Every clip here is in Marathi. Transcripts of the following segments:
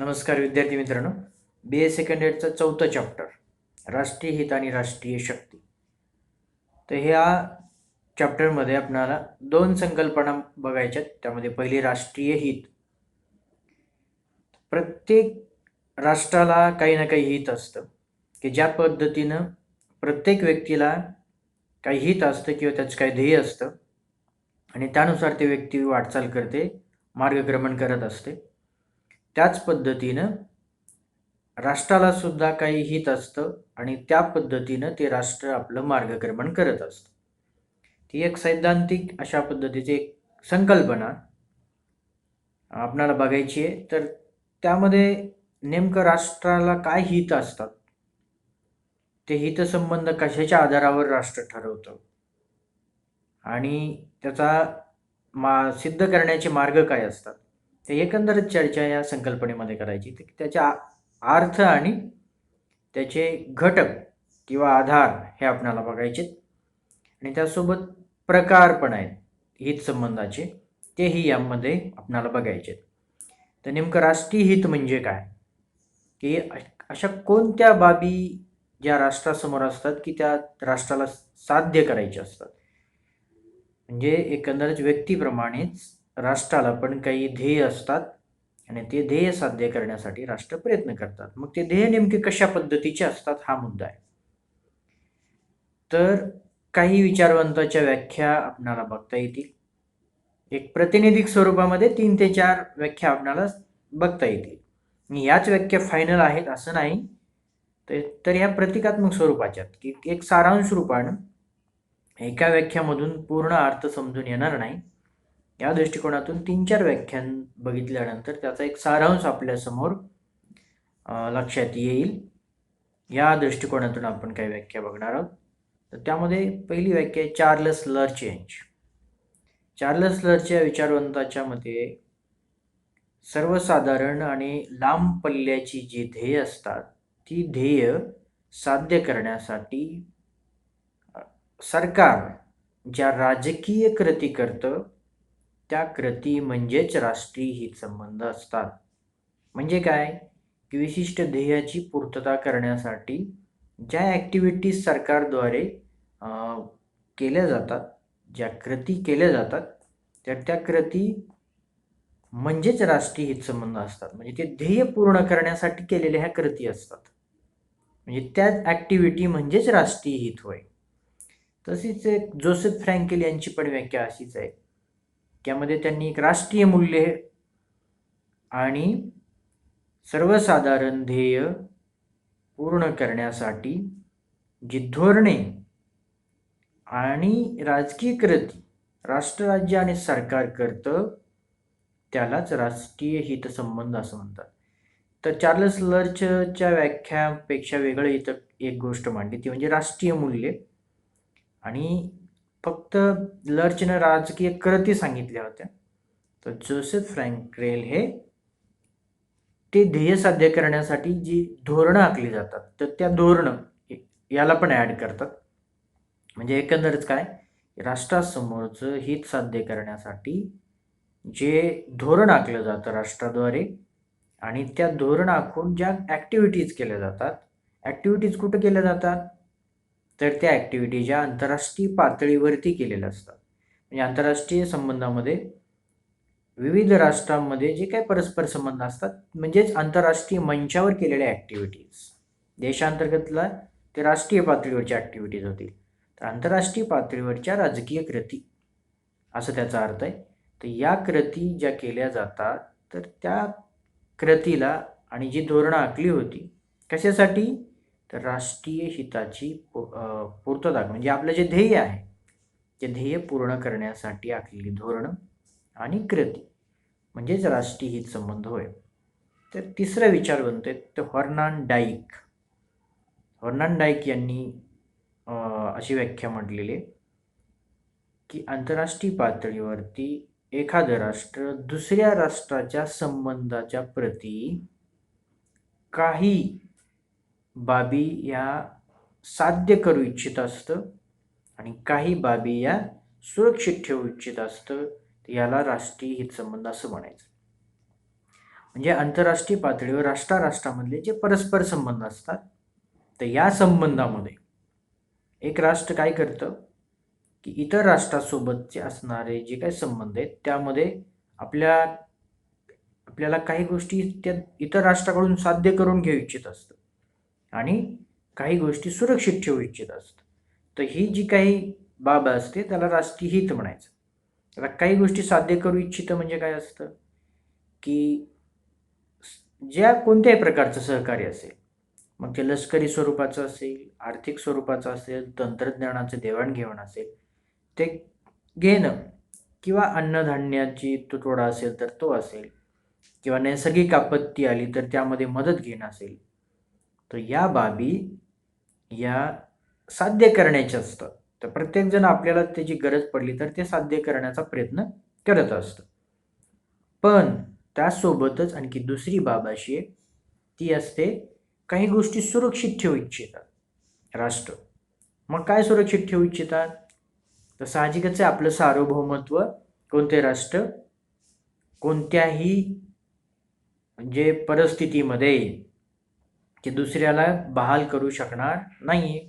नमस्कार विद्यार्थी मित्रांनो. BA सेकंड इयरचा चौथा चॅप्टर राष्ट्रीय हित आणि राष्ट्रीय शक्ती. तर ह्या चॅप्टरमध्ये आपल्याला दोन संकल्पना बघायच्यात. त्यामध्ये पहिली राष्ट्रीय हित. प्रत्येक राष्ट्राला काही ना काही हित असतं की ज्या पद्धतीनं प्रत्येक व्यक्तीला काही हित असतं किंवा त्याचं काही ध्येय असतं आणि त्यानुसार ती व्यक्ती वाटचाल करते, मार्गक्रमण करत असते. त्याच पद्धतीनं राष्ट्राला सुद्धा काही हित असतं आणि त्या पद्धतीनं ते राष्ट्र आपलं मार्गक्रमण करत असतं. ती एक सैद्धांतिक अशा पद्धतीची एक संकल्पना आपल्याला बघायची आहे. तर त्यामध्ये नेमकं राष्ट्राला काय हित असतात, ते हितसंबंध कशाच्या आधारावर राष्ट्र ठरवतं आणि त्याचा सिद्ध करण्याचे मार्ग काय असतात, ते एकंदरीत चर्चा या संकल्पनेमध्ये करायची. त्याच्या अर्थ आणि त्याचे घटक किंवा आधार हे आपल्याला बघायचे आणि त्यासोबत प्रकार पण आहेत हितसंबंधाचे, तेही यामध्ये आपल्याला बघायचे. तर नेमकं राष्ट्रीय हित म्हणजे काय, की अशा कोणत्या बाबी ज्या राष्ट्रासमोर असतात की त्या राष्ट्राला साध्य करायचे असतात. म्हणजे एकंदरच व्यक्तीप्रमाणेच राष्ट्राला पण काही ध्येय असतात आणि ते ध्येय साध्य करण्यासाठी राष्ट्र प्रयत्न करतात. मग ते ध्येय नेमके कशा पद्धतीचे असतात हा मुद्दा आहे. तर काही विचारवंताच्या व्याख्या आपल्याला बघता येतील. एक प्रातिनिधिक स्वरूपामध्ये 3 ते 4 व्याख्या आपल्याला बघता येतील. याच व्याख्या फायनल आहेत असं नाही. तर ह्या प्रतिकात्मक स्वरूपाच्या की एक सारांश रूपानं एका व्याख्यामधून पूर्ण अर्थ समजून येणार नाही. या दृष्टिकोनातून 3-4 व्याख्यान बघितल्यानंतर त्याचा एक सारांश आपल्यासमोर लक्षात येईल. या दृष्टिकोनातून आपण काही व्याख्या बघणार आहोत. तर त्यामध्ये पहिली व्याख्या आहे चार्ल्स लर्च यांची. चार्ल्स लर्चच्या विचारवंताच्या मते सर्वसाधारण आणि लांब पल्ल्याची जी ध्येय असतात ती ध्येय साध्य करण्यासाठी सरकार ज्या राजकीय कृती करतं त्या कृती म्हणजेच राष्ट्रीय हितसंबंध असतात. म्हणजे काय की विशिष्ट ध्येयाची पूर्तता करण्यासाठी ज्या ॲक्टिव्हिटीज सरकारद्वारे केल्या जातात, ज्या कृती केल्या जातात, तर त्या कृती म्हणजेच राष्ट्रीय हितसंबंध असतात. म्हणजे ते ध्येय पूर्ण करण्यासाठी केलेल्या ह्या कृती असतात. म्हणजे त्या ॲक्टिव्हिटी म्हणजेच राष्ट्रीय हित होय. तशीच एक जोसेफ फ्रँकेल यांची पण व्याख्या अशीच आहे. त्यामध्ये त्यांनी एक राष्ट्रीय मूल्ये आणि सर्वसाधारण ध्येय पूर्ण करण्यासाठी जी धोरणे आणि राजकीय कृती राष्ट्रराज्य आणि सरकार करतं त्यालाच राष्ट्रीय हितसंबंध असं म्हणतात. तर चार्ल्स लर्चच्या व्याख्यापेक्षा वेगळं इथं एक गोष्ट मांडली, ती म्हणजे राष्ट्रीय मूल्ये. आणि फक्त लर्चनं राजकीय कृती सांगितल्या होत्या. तर जोसेफ फ्रँकेल हे ते ध्येय साध्य करण्यासाठी जी धोरणं आखली जातात तर त्या धोरणं याला पण ॲड करतात. म्हणजे एकंदरच काय, राष्ट्रासमोरचं हित साध्य करण्यासाठी जे धोरण आखलं जातं राष्ट्राद्वारे आणि त्या धोरण आखून ज्या ॲक्टिव्हिटीज केल्या जातात, ॲक्टिव्हिटीज कुठं केल्या जातात, तर त्या ॲक्टिव्हिटी ज्या आंतरराष्ट्रीय पातळीवरती केलेल्या असतात. म्हणजे आंतरराष्ट्रीय संबंधामध्ये विविध राष्ट्रांमध्ये जे काही परस्पर संबंध असतात म्हणजेच आंतरराष्ट्रीय मंचावर केलेल्या ॲक्टिव्हिटीज, देशांतर्गतला ते राष्ट्रीय पातळीवरच्या ॲक्टिव्हिटीज होतील. तर आंतरराष्ट्रीय पातळीवरच्या राजकीय कृती असं त्याचा अर्थ आहे. तर या कृती ज्या केल्या जातात तर त्या कृतीला आणि जी धोरणं आखली होती कशासाठी, तर राष्ट्रीय हिताची पूर्तता म्हणजे आपलं जे ध्येय आहे ते ध्येय पूर्ण करण्यासाठी आखलेली धोरणं आणि कृती म्हणजेच राष्ट्रीय हितसंबंध होय. तर तिसरा विचारवंत आहेत तर हर्नान डाईक. हर्नान डाईक यांनी अशी व्याख्या म्हटलेली आहे की आंतरराष्ट्रीय पातळीवरती एखादं राष्ट्र दुसऱ्या राष्ट्राच्या संबंधाच्या प्रती काही बाबी या साध्य करू इच्छित असतं आणि काही बाबी या सुरक्षित ठेवू इच्छित असतं. याला राष्ट्रीय हितसंबंध असं म्हणायचं. म्हणजे आंतरराष्ट्रीय पातळीवर राष्ट्रामधले जे परस्पर संबंध असतात, तर या संबंधामध्ये एक राष्ट्र काय करतं की इतर राष्ट्रासोबतचे असणारे जे काही संबंध आहेत त्यामध्ये आपल्याला काही गोष्टी त्या इतर राष्ट्राकडून साध्य करून घेऊ इच्छित असतं आणि काही गोष्टी सुरक्षित ठेवू इच्छित असतं. तर ही जी काही बाब असते त्याला राष्ट्रीय हित म्हणायचं. आता काही गोष्टी साध्य करू इच्छितं म्हणजे काय असतं की ज्या कोणत्याही प्रकारचं सहकार्य असेल, मग ते लष्करी स्वरूपाचं असेल, आर्थिक स्वरूपाचं असेल, तंत्रज्ञानाचं देवाणघेवाण असेल, ते घेणं किंवा अन्नधान्याची तुटवडा असेल तर तो असेल किंवा नैसर्गिक आपत्ती आली तर त्यामध्ये मदत घेणं असेल, तर या बाबी या साध्य करण्याच्या असतात. तर प्रत्येकजण आपल्याला त्याची गरज पडली तर ते साध्य करण्याचा प्रयत्न करत असतं. पण त्यासोबतच आणखी दुसरी बाब अशी आहे, ती असते काही गोष्टी सुरक्षित ठेवू इच्छितात राष्ट्र. मग काय सुरक्षित ठेवू इच्छितात? तर साहजिकच आहे आपलं सार्वभौमत्व कोणते राष्ट्र कोणत्याही म्हणजे परिस्थितीमध्ये ते दुसऱ्याला बहाल करू शकणार नाही.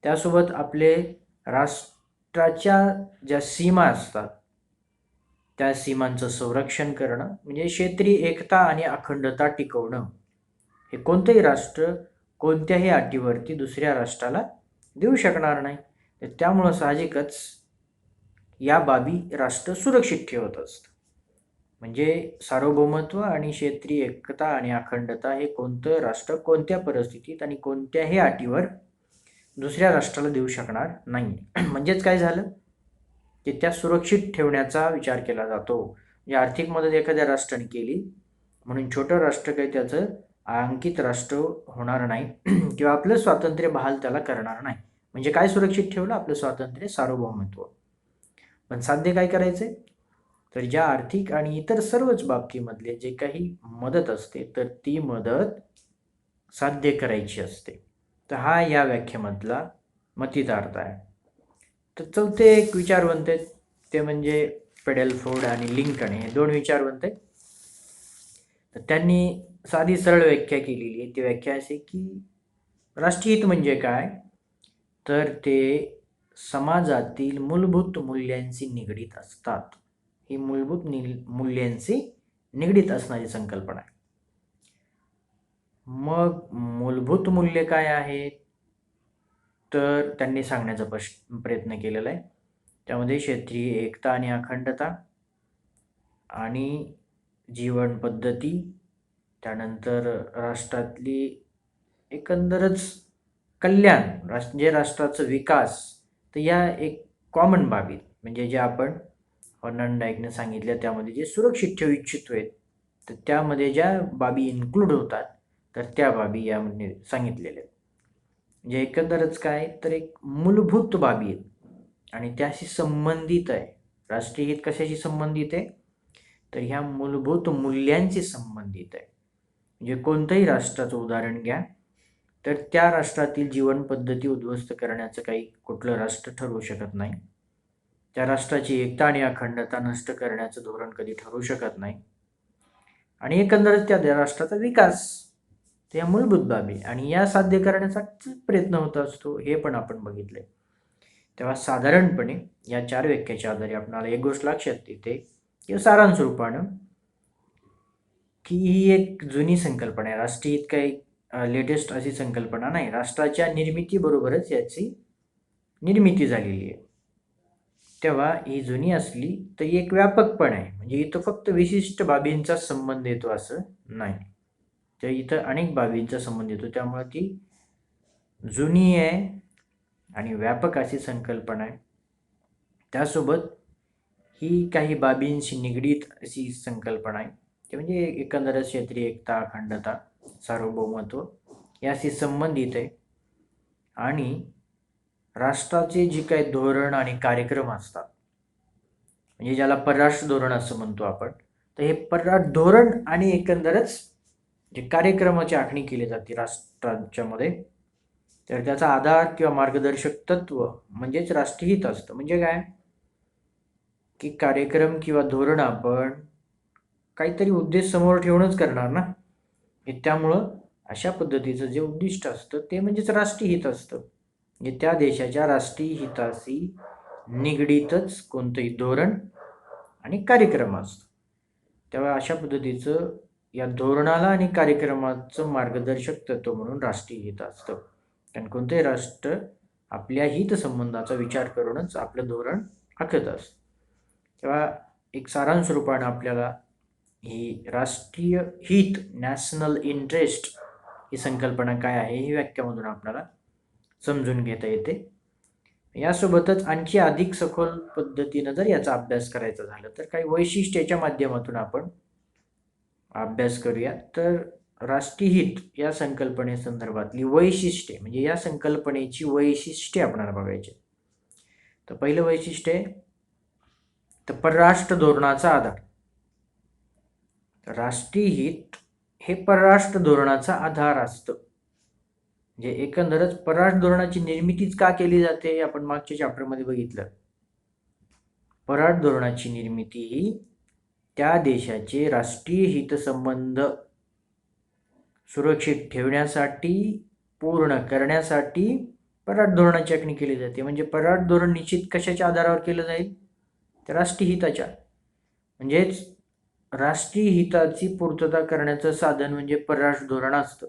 त्यासोबत आपले राष्ट्राच्या ज्या सीमा असतात त्या सीमांचं संरक्षण करणं म्हणजे क्षेत्रीय एकता आणि अखंडता टिकवणं हे कोणतंही राष्ट्र कोणत्याही अटीवरती दुसऱ्या राष्ट्राला देऊ शकणार नाही. तर त्यामुळं साहजिकच या बाबी राष्ट्र सुरक्षित ठेवत असतं. म्हणजे सार्वभौमत्व आणि क्षेत्रीय एकता आणि अखंडता हे कोणतं राष्ट्र कोणत्या परिस्थितीत आणि कोणत्याही अटीवर दुसऱ्या राष्ट्राला देऊ शकणार नाही. म्हणजेच काय झालं की त्या सुरक्षित ठेवण्याचा विचार केला जातो. म्हणजे आर्थिक मदत एखाद्या राष्ट्राने केली म्हणून छोटं राष्ट्र काही त्याचं अंकित राष्ट्र होणार नाही किंवा आपलं स्वातंत्र्य बहाल त्याला करणार नाही. म्हणजे काय सुरक्षित ठेवलं? आपलं स्वातंत्र्य, सार्वभौमत्व. पण साध्य काय करायचंय? तर ज्या आर्थिक आणि इतर सर्वच बाबतीमधले जे काही मदत असते तर ती मदत साध्य करायची असते. तर हा या व्याख्येमधला मतितार्थ आहे. तर चौथे एक विचारवंत आहेत ते म्हणजे पेडलफोर्ड आणि लिंकन हे दोन विचारवंत आहेत. तर त्यांनी साधी सरळ व्याख्या केलेली आहे. ती व्याख्या अशी की राष्ट्रीय हित म्हणजे काय? तर ते समाजातील मूलभूत मूल्यांशी निगडीत असतात. ही मूलभूत मूल्यांशी निगडीत असणारी संकल्पना आहे. मग मूलभूत मूल्य काय आहेत? तर त्यांनी सांगण्याचा प्रयत्न केलेला आहे. त्यामध्ये क्षेत्रीय एकता आणि अखंडता आणि जीवन पद्धती, त्यानंतर राष्ट्रातली एकंदरच कल्याण, जे राष्ट्राचं विकास, तर या एक कॉमन बाबी म्हणजे जे आपण ऑनन डायकने सांगितल्या त्यामध्ये जे सुरक्षित ठेवू इच्छितोय तर त्यामध्ये ज्या बाबी इन्क्लूड होतात तर त्या बाबी यामध्ये सांगितलेल्या आहेत. म्हणजे एकंदरच काय तर एक मूलभूत बाबी आहेत आणि त्याशी संबंधित आहे. राष्ट्रीय हित कशाशी संबंधित आहे? तर ह्या मूलभूत मूल्यांशी संबंधित आहे. म्हणजे कोणतंही राष्ट्राचं उदाहरण घ्या तर त्या राष्ट्रातील जीवन पद्धती उद्ध्वस्त करण्याचं काही कुठलं राष्ट्र ठरवू शकत नाही. त्या राष्ट्राची एकता आणि अखंडता नष्ट करण्याचं धोरण कधी ठरवू शकत नाही. आणि एकंदरच त्या राष्ट्राचा विकास त्या मूलभूत बाबी आणि या साध्य करण्याचा प्रयत्न होत असतो हे पण आपण बघितले. तेव्हा साधारणपणे या चार व्याख्याच्या आधारे आपल्याला एक गोष्ट लक्षात येते की सारांश रूपानं की ही एक जुनी संकल्पना आहे. राष्ट्रीय हित काही लेटेस्ट अशी संकल्पना नाही. राष्ट्राच्या निर्मितीबरोबरच याची निर्मिती झालेली आहे. तेव्हा ही जुनी असली तरी एक व्यापक पण आहे. म्हणजे इथं फक्त विशिष्ट बाबींचा संबंध येतो असं नाही. तर इथं अनेक बाबींचा संबंध येतो. त्यामुळे ती जुनी आहे आणि व्यापक अशी संकल्पना आहे. त्यासोबत ही काही बाबींशी निगडीत अशी संकल्पना आहे. ते म्हणजे एकंदरच क्षेत्रीय एकता, अखंडता, सार्वभौमत्व याशी संबंधित आहे. आणि राष्ट्राचे जे काही धोरण आणि कार्यक्रम असतात म्हणजे ज्याला परराष्ट्र धोरण असं म्हणतो आपण, तर हे परराष्ट्र धोरण आणि एकंदरच जे कार्यक्रमाची आखणी केली जाते राष्ट्राच्या मध्ये तर त्याचा आधार किंवा मार्गदर्शक तत्व म्हणजेच राष्ट्रीय हित असतं. म्हणजे काय की कार्यक्रम किंवा धोरण आपण काहीतरी उद्देश समोर ठेवूनच करणार ना. त्यामुळं अशा पद्धतीचं जे उद्दिष्ट असतं ते म्हणजेच राष्ट्रीय हित असतं. म्हणजे त्या देशाच्या राष्ट्रीय हिताशी निगडीतच कोणतंही धोरण आणि कार्यक्रम असतो. तेव्हा अशा पद्धतीचं या धोरणाला आणि कार्यक्रमाचं मार्गदर्शक तत्व म्हणून राष्ट्रीय हित असतं. कारण कोणतेही राष्ट्र आपल्या हितसंबंधाचा विचार करूनच आपलं धोरण आखत असतं. तेव्हा एक सारांश रूपानं आपल्याला ही राष्ट्रीय हित, नॅशनल इंटरेस्ट ही संकल्पना काय आहे ही व्याख्यामधून आपल्याला समजून घेता येते. यासोबतच आणखी अधिक सखोल पद्धतीनं जर याचा अभ्यास करायचा झाला तर काही वैशिष्ट्याच्या माध्यमातून आपण अभ्यास करूया. तर राष्ट्रीय हित या संकल्पनेसंदर्भातली वैशिष्ट्ये म्हणजे या संकल्पनेची वैशिष्ट्ये आपल्याला बघायची. तर पहिलं वैशिष्ट्य आहे तर परराष्ट्र धोरणाचा आधार. राष्ट्रीय हित हे परराष्ट्र धोरणाचा आधार असतं. म्हणजे एकंदरच परराष्ट्र धोरणाची निर्मितीच का केली जाते आपण मागच्या चॅप्टरमध्ये बघितलं. परराष्ट्र धोरणाची निर्मिती ही त्या देशाचे राष्ट्रीय हितसंबंध सुरक्षित ठेवण्यासाठी, पूर्ण करण्यासाठी परराष्ट्र धोरणाची आखणी केली जाते. म्हणजे परराष्ट्र धोरण निश्चित कशाच्या आधारावर केलं जाईल तर राष्ट्रीय हिताच्या. म्हणजेच राष्ट्रीय हिताची पूर्तता करण्याचं साधन म्हणजे परराष्ट्र धोरण असतं.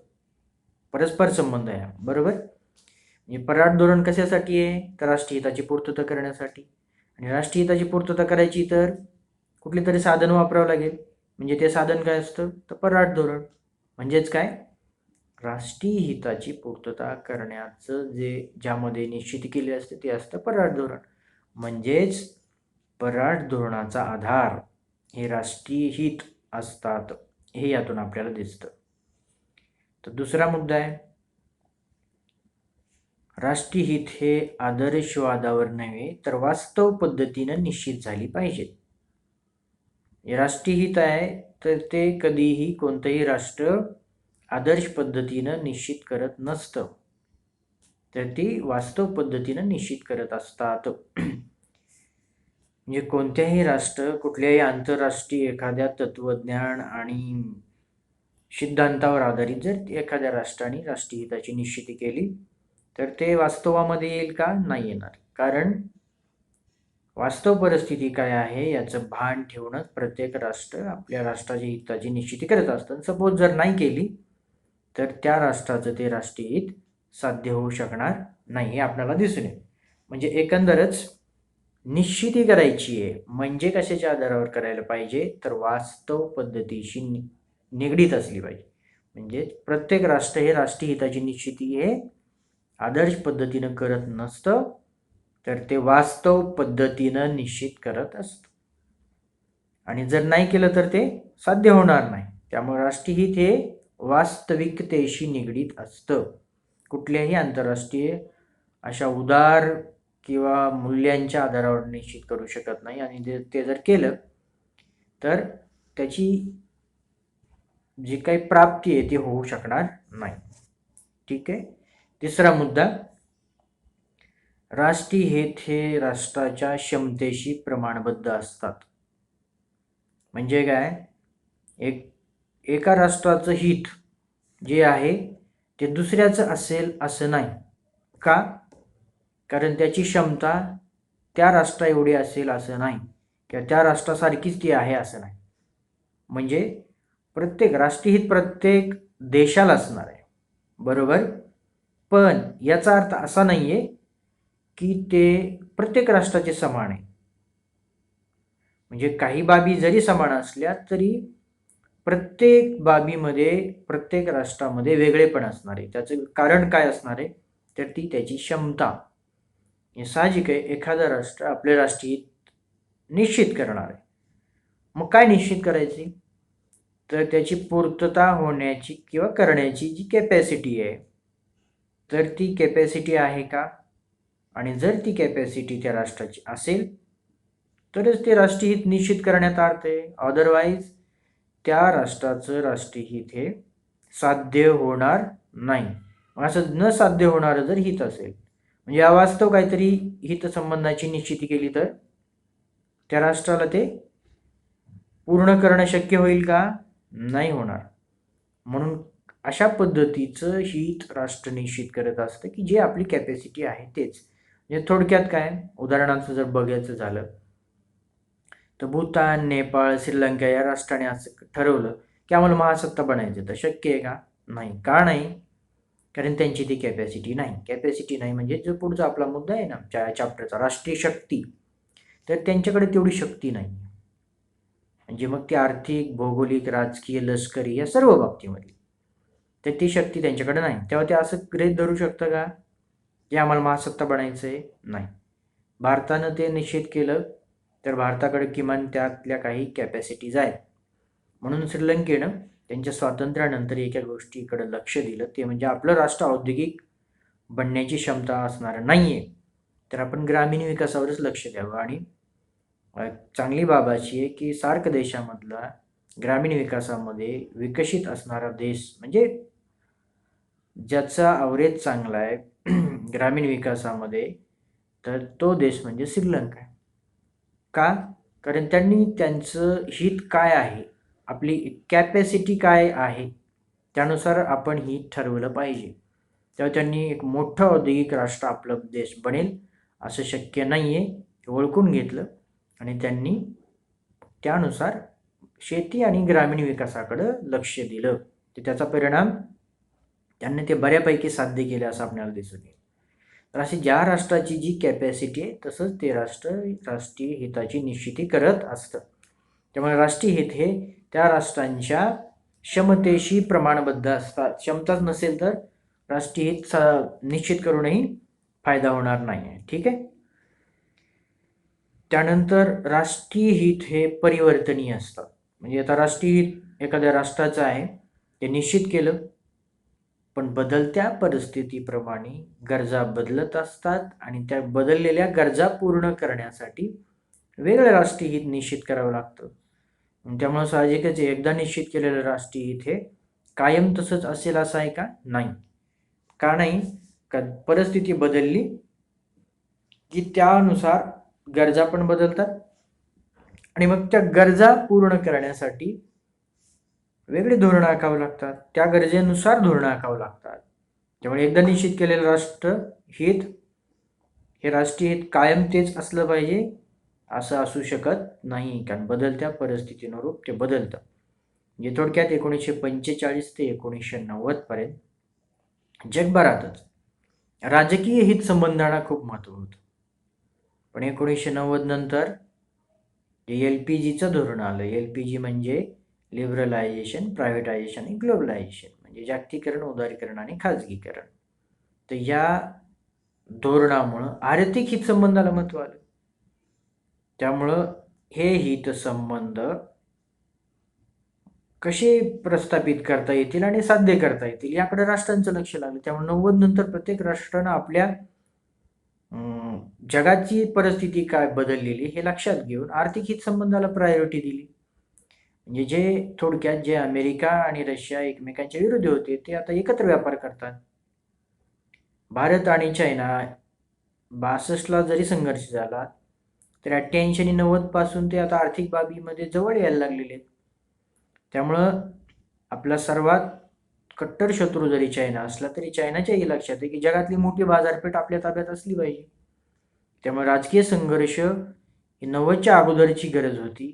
परस्पर संबंध आहे बरोबर. म्हणजे परराष्ट्र धोरण कशासाठी आहे तर राष्ट्रीय हिताची पूर्तता करण्यासाठी. आणि राष्ट्रीय हिताची पूर्तता करायची तर कुठली तरी साधन वापरावं लागेल. म्हणजे ते साधन काय असतं तर परराष्ट्र धोरण. म्हणजेच काय राष्ट्रीय हिताची पूर्तता करण्याचं ज्यामध्ये निश्चित केले असते ते असतं परराष्ट्र धोरण. म्हणजेच परराष्ट्र धोरणाचा आधार हे राष्ट्रीय हित असतात हे यातून आपल्याला दिसतं. तर दुसरा मुद्दा आहे राष्ट्रीय हित हे आदर्शवादावर नव्हे तर वास्तव पद्धतीनं निश्चित झाली पाहिजेत. राष्ट्रीय हित आहे तर ते कधीही कोणतंही राष्ट्र आदर्श पद्धतीनं निश्चित करत नसतं, तर ती वास्तव पद्धतीनं निश्चित करत असतात. म्हणजे कोणत्याही राष्ट्र कुठल्याही आंतरराष्ट्रीय एखाद्या तत्वज्ञान आणि सिद्धांतावर आधारित जर एखाद्या राष्ट्राने राष्ट्रीय हिताची निश्चिती केली तर ते वास्तवामध्ये येईल का नाही येणार. कारण वास्तव परिस्थिती काय आहे याचं भान ठेवूनच प्रत्येक राष्ट्र आपल्या राष्ट्राच्या हिताची निश्चिती करत असतं. सपोज जर नाही केली तर त्या राष्ट्राचं ते राष्ट्रीय हित साध्य होऊ शकणार नाही हे आपल्याला दिसून येईल. म्हणजे एकंदरच निश्चिती करायची आहे म्हणजे कशाच्या आधारावर करायला पाहिजे तर वास्तव पद्धतीशी निगडीत असली पाहिजे. म्हणजे प्रत्येक राष्ट्र हे राष्ट्रीय हिताची निश्चिती हे आदर्श पद्धतीनं करत नसतं तर ते वास्तव पद्धतीनं निश्चित करत असतं. आणि जर नाही केलं तर ते साध्य होणार नाही. त्यामुळे राष्ट्रीय हित हे वास्तविकतेशी निगडीत असतं. कुठल्याही आंतरराष्ट्रीय अशा उदार किंवा मूल्यांच्या आधारावर निश्चित करू शकत नाही. आणि ते जर केलं तर त्याची जी काही प्राप्ती आहे ती होऊ शकणार नाही. ठीक आहे. तिसरा मुद्दा राष्ट्रीय हित हे राष्ट्राच्या क्षमतेशी प्रमाणबद्ध असतात. म्हणजे काय एका राष्ट्राचं हित जे आहे ते दुसऱ्याचं असेल असं नाही. का कारण त्याची क्षमता त्या राष्ट्रा एवढी असेल असं नाही किंवा त्या राष्ट्रासारखीच ती आहे असं नाही. म्हणजे प्रत्येक राष्ट्रीय हित प्रत्येक देशाला असणार आहे बरोबर. पण याचा अर्थ असा नाही आहे की ते प्रत्येक राष्ट्राचे समान आहे. म्हणजे काही बाबी जरी समान असल्या तरी प्रत्येक बाबीमध्ये प्रत्येक राष्ट्रामध्ये वेगळेपण असणार आहे. त्याचं कारण काय असणार आहे तर ती त्याची क्षमता. हे साहजिक आहे एखादा राष्ट्र आपले राष्ट्रीय हित निश्चित करणार आहे. मग काय निश्चित करायची तर त्याची पूर्तता होण्याची किंवा करण्याची जी कॅपॅसिटी आहे तर ती कॅपॅसिटी आहे का. आणि जर ती कॅपॅसिटी त्या राष्ट्राची असेल तरच ते राष्ट्रीय हित निश्चित करण्यात अर्थ आहे. अदरवाईज त्या राष्ट्राचं राष्ट्रीय हित हे साध्य होणार नाही. असं न साध्य होणारं जर हित असेल म्हणजे अवास्तव काहीतरी हितसंबंधाची निश्चिती केली तर त्या राष्ट्राला ते पूर्ण करणं शक्य होईल का? नाही होणार. म्हणून अशा पद्धतीचं हित राष्ट्र निश्चित करत असतं की जे आपली कॅपॅसिटी आहे तेच. म्हणजे थोडक्यात काय, उदाहरणार्थ जर बघायचं झालं तर भूतान, नेपाळ, श्रीलंका या राष्ट्राने असं ठरवलं की आम्हाला महासत्ता बनायचं, तर शक्य आहे का? नाही. का नाही? कारण त्यांची ती कॅपॅसिटी नाही. कॅपॅसिटी नाही म्हणजे जो पुढचा आपला मुद्दा आहे ना चॅप्टरचा, राष्ट्रीय शक्ती, तर त्यांच्याकडे तेवढी शक्ती नाही. म्हणजे मग ती आर्थिक, भौगोलिक, राजकीय, लष्करी या सर्व बाबतीमध्ये तर ती शक्ती त्यांच्याकडे नाही. तेव्हा ते असं गृहीत धरू शकतं का जे आम्हाला महासत्ता बनायचं आहे? नाही. भारतानं ते निश्चित केलं तर भारताकडे किमान त्यातल्या काही कॅपॅसिटीज आहेत. म्हणून श्रीलंकेनं त्यांच्या स्वातंत्र्यानंतर एका गोष्टीकडे लक्ष दिलं, ते म्हणजे आपलं राष्ट्र औद्योगिक बनण्याची क्षमता असणारं नाही आहे, तर आपण ग्रामीण विकासावरच लक्ष द्यावं. आणि चांगली बाब अशी आहे की सार्क देशामधला ग्रामीण विकासामध्ये विकसित असणारा देश म्हणजे ज्याचा ॲव्हरेज चांगला आहे ग्रामीण विकासामध्ये, तर तो देश म्हणजे श्रीलंका आहे. का? कारण त्यांनी त्यांचं हित काय आहे, आपली कॅपॅसिटी काय आहे, त्यानुसार आपण हित ठरवलं पाहिजे. तेव्हा त्यांनी एक मोठं औद्योगिक राष्ट्र आपलं देश बनेल असं शक्य नाही आहे हे ओळखून घेतलं आणि त्यांनी त्यानुसार शेती आणि ग्रामीण विकासाकडं लक्ष दिलं. तर त्याचा परिणाम त्यांनी ते बऱ्यापैकी साध्य केले असं आपल्याला दिसून येईल. तर अशी ज्या राष्ट्राची जी कॅपॅसिटी आहे तसंच ते राष्ट्र राष्ट्रीय हिताची निश्चिती करत असतं. त्यामुळे राष्ट्रीय हित हे त्या राष्ट्रांच्या क्षमतेशी प्रमाणबद्ध असतात. क्षमताच नसेल तर राष्ट्रीय हित निश्चित करूनही फायदा होणार नाही आहे. ठीक आहे. त्यानंतर राष्ट्रीय हित हे परिवर्तनीय असतं. म्हणजे आता राष्ट्रीय हित एखाद्या राष्ट्राचं आहे ते निश्चित केलं, पण बदलत्या परिस्थितीप्रमाणे गरजा बदलत असतात आणि त्या बदललेल्या गरजा पूर्ण करण्यासाठी वेगळं राष्ट्रीय हित निश्चित करावं लागतं. त्यामुळे साहजिकच एकदा निश्चित केलेलं राष्ट्रीय हित हे कायम तसंच असेल असं आहे का? नाही. का नाही? का परिस्थिती बदलली की त्यानुसार गरजा पण बदलतात आणि मग त्या गरजा पूर्ण करण्यासाठी वेगळी धोरणं आखावी लागतात, त्या गरजेनुसार धोरणं आखावी लागतात. त्यामुळे एकदा निश्चित केलेलं राष्ट्र हित हे राष्ट्रीय हित कायम तेच असलं पाहिजे असं असू शकत नाही, कारण बदलत्या परिस्थितीनुरूप ते बदलतं. म्हणजे थोडक्यात 1945 ते 1990 पर्यंत जगभरातच राजकीय हित संबंधांना खूप महत्त्व होतं. पण 1990 नंतर LPGचं धोरण आलं. LPG म्हणजे लिबरलायझेशन, प्रायव्हेटायझेशन आणि ग्लोबलायझेशन, म्हणजे जागतिकीकरण, उदारीकरण आणि खाजगीकरण. तर या धोरणामुळं आर्थिक हितसंबंधाला महत्त्व आलं. त्यामुळं हे हितसंबंध कसे प्रस्थापित करता येतील आणि साध्य करता येतील याकडे राष्ट्रांचं लक्ष लागलं. त्यामुळे 90 नंतर प्रत्येक राष्ट्रानं आपल्या जगाची परिस्थिती काय बदललेली हे लक्षात घेऊन आर्थिक हितसंबंधाला प्रायोरिटी दिली. म्हणजे जे थोडक्यात जे अमेरिका आणि रशिया एकमेकांच्या विरुद्ध होते ते आता एकत्र व्यापार करतात. भारत आणि चायना 62ला जरी संघर्ष झाला तर 88 आणि 90 पासून ते आता आर्थिक बाबीमध्ये जवळ यायला लागलेले आहेत. त्यामुळं आपला सर्वात कट्टर शत्रू जरी चायना असला तरी चायनाच्याही लक्षात आहे की जगातली मोठी बाजारपेठ आपल्या ताब्यात असली पाहिजे. त्यामुळे राजकीय संघर्ष ही 90च्या अगोदरची गरज होती.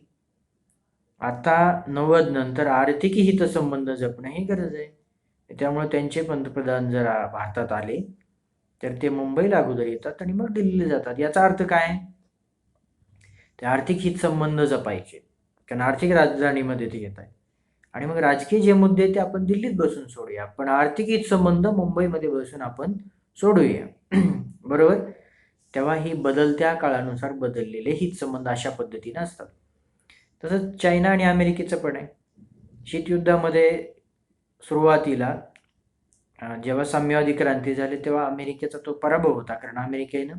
आता 90 नंतर आर्थिक हितसंबंध जपणं ही गरज आहे. त्यामुळे त्यांचे पंतप्रधान जर भारतात आले तर ते मुंबईला अगोदर येतात आणि मग दिल्लीला जातात. याचा अर्थ काय? ते आर्थिक हितसंबंध जपायचे, कारण आर्थिक राजधानीमध्ये ते येत आहे. आणि मग राजकीय जे मुद्दे ते आपण दिल्लीत बसून सोडूया, पण आर्थिक हितसंबंध मुंबईमध्ये बसून आपण सोडूया. बरोबर. तेव्हा ही बदलत्या काळानुसार बदललेले हितसंबंध अशा पद्धतीने असतात. तसंच चायना आणि अमेरिकेचं पण आहे. शीतयुद्धामध्ये सुरुवातीला जेव्हा साम्यवादी क्रांती झाली तेव्हा अमेरिकेचा तो पराभव होता, कारण अमेरिकेनं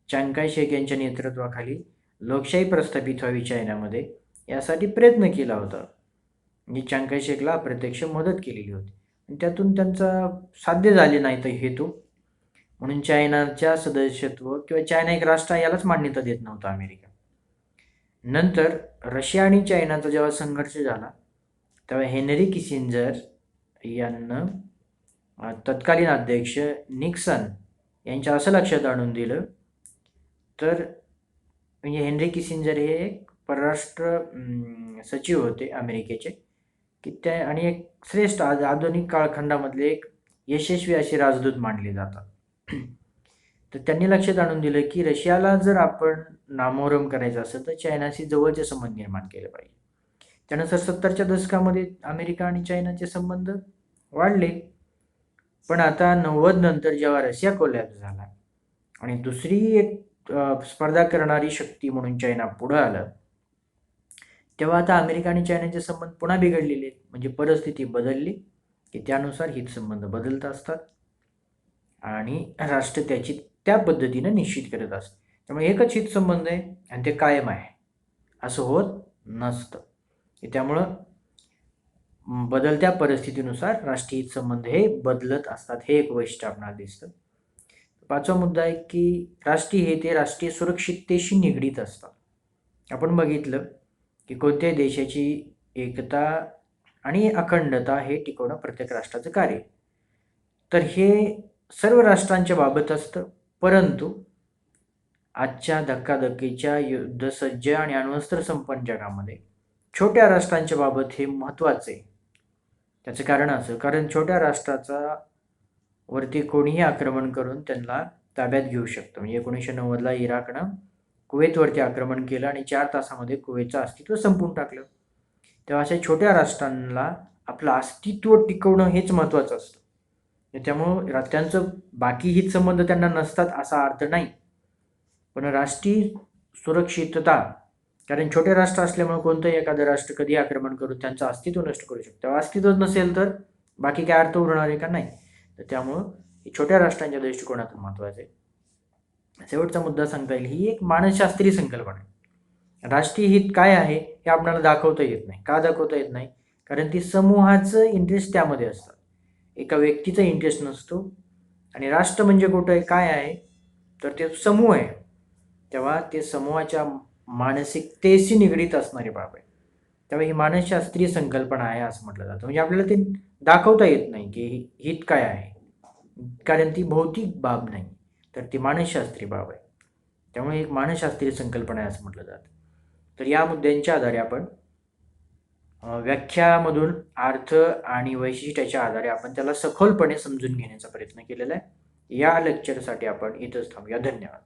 चांग काय शेक यांच्या नेतृत्वाखाली लोकशाही प्रस्थापित व्हावी चायनामध्ये यासाठी प्रयत्न केला होता. म्हणजे चांग काय शेकला अप्रत्यक्ष मदत केलेली होती आणि त्यातून त्यांचा साध्य झाले नाही तर हेतू. म्हणून चायनाच्या सदस्यत्व किंवा चायना एक राष्ट्र यालाच मान्यता देत नव्हता अमेरिका. नंतर रशिया आणि चायनाचा जेव्हा संघर्ष झाला तेव्हा हेनरी किसिंजर यांना तत्कालीन अध्यक्ष निक्सन यांच्या असं लक्षात आणून दिलं, तर म्हणजे हेनरी किसिंजर हे एक परराष्ट्र सचिव होते अमेरिकेचे, की त्या आणि एक श्रेष्ठ आधुनिक कालखंडामधले एक यशस्वी असे राजदूत मानले जातात. तर त्यांनी लक्षात आणून दिलं की रशियाला जर आपण नामोहरम करायचं असेल तर चायनाशी जवळचे संबंध निर्माण केले पाहिजे. त्यानुसार 70च्या दशकामध्ये अमेरिका आणि चायनाचे संबंध वाढले. पण आता 90 नंतर जेव्हा रशिया कोलॅप्स झाला आणि दुसरी एक स्पर्धा करणारी शक्ती म्हणून चायना पुढं आलं, तेव्हा आता अमेरिका आणि चायनाचे संबंध पुन्हा बिघडलेले आहेत. म्हणजे परिस्थिती बदलली की त्यानुसार हितसंबंध बदलत असतात आणि राष्ट्र त्याची त्या पद्धतीनं निश्चित करत असते. त्यामुळे एकच हितसंबंध आहे आणि ते कायम आहे असं होत नसतं. त्यामुळं बदलत्या परिस्थितीनुसार राष्ट्रीय हितसंबंध हे बदलत असतात. हे एक वैशिष्ट्य आपल्याला दिसतं. 5वा मुद्दा आहे की राष्ट्रीय हित हे राष्ट्रीय सुरक्षिततेशी निगडीत असतात. आपण बघितलं की कोणत्याही देशाची एकता आणि अखंडता हे टिकवणं प्रत्येक राष्ट्राचं कार्य. तर हे सर्व राष्ट्रांच्या बाबत असतं, परंतु आजच्या धक्काधक्कीच्या युद्धसज्ज आणि अण्वस्त्र संपन्न जगामध्ये छोट्या राष्ट्रांच्या बाबत हे महत्त्वाचं आहे. त्याचं कारण असं, कारण छोट्या राष्ट्राचा वरती कोणीही आक्रमण करून त्यांना ताब्यात घेऊ शकतं. म्हणजे 1990ला इराकनं कुवेतवरती आक्रमण केलं आणि 4 तासामध्ये कुवेतचं अस्तित्व संपवून टाकलं. तेव्हा अशा छोट्या राष्ट्रांना आपलं अस्तित्व टिकवणं हेच महत्त्वाचं असतं. त्यामुळं त्यांचं बाकी हितसंबंध त्यांना नसतात असा अर्थ नाही, पण राष्ट्रीय सुरक्षितता, कारण छोटे राष्ट्र असल्यामुळे कोणतंही एखादं राष्ट्र कधी आक्रमण करून त्यांचं अस्तित्व नष्ट करू शकतं. तेव्हा अस्तित्वच नसेल तर बाकी काय अर्थ उरणार आहे का? नाही. तर त्यामुळं हे छोट्या राष्ट्रांच्या दृष्टिकोनातून महत्त्वाचं आहे. शेवटचा मुद्दा सांगता येईल, ही एक मानसशास्त्रीय संकल्पना आहे. राष्ट्रीय हित काय आहे हे आपल्याला दाखवता येत नाही. का दाखवता येत नाही? कारण ती समूहाचं इंटरेस्ट त्यामध्ये असतं, एका व्यक्तीचा इंटरेस्ट नसतो. आणि राष्ट्र म्हणजे कुठं आहे, काय आहे, तर ते समूह आहे. तेव्हा ते समूहाच्या मानसिकतेशी निगडीत असणारी बाब आहे. तेव्हा ही मानसशास्त्रीय संकल्पना आहे असं म्हटलं जातं. म्हणजे आपल्याला ते दाखवता येत नाही की हित काय आहे, कारण ती भौतिक बाब नाही, तर ती मानसशास्त्रीय बाब आहे. त्यामुळे एक मानसशास्त्रीय संकल्पना आहे असं म्हटलं जातं. तर या मुद्द्यांच्या आधारे आपण व्याख्यामधून अर्थ आणि वैशिष्ट्याच्या आधारे आपण त्याला सखोलपणे समजून घेण्याचा प्रयत्न केलेला आहे. या लेक्चरसाठी आपण इथंच थांबूया. धन्यवाद.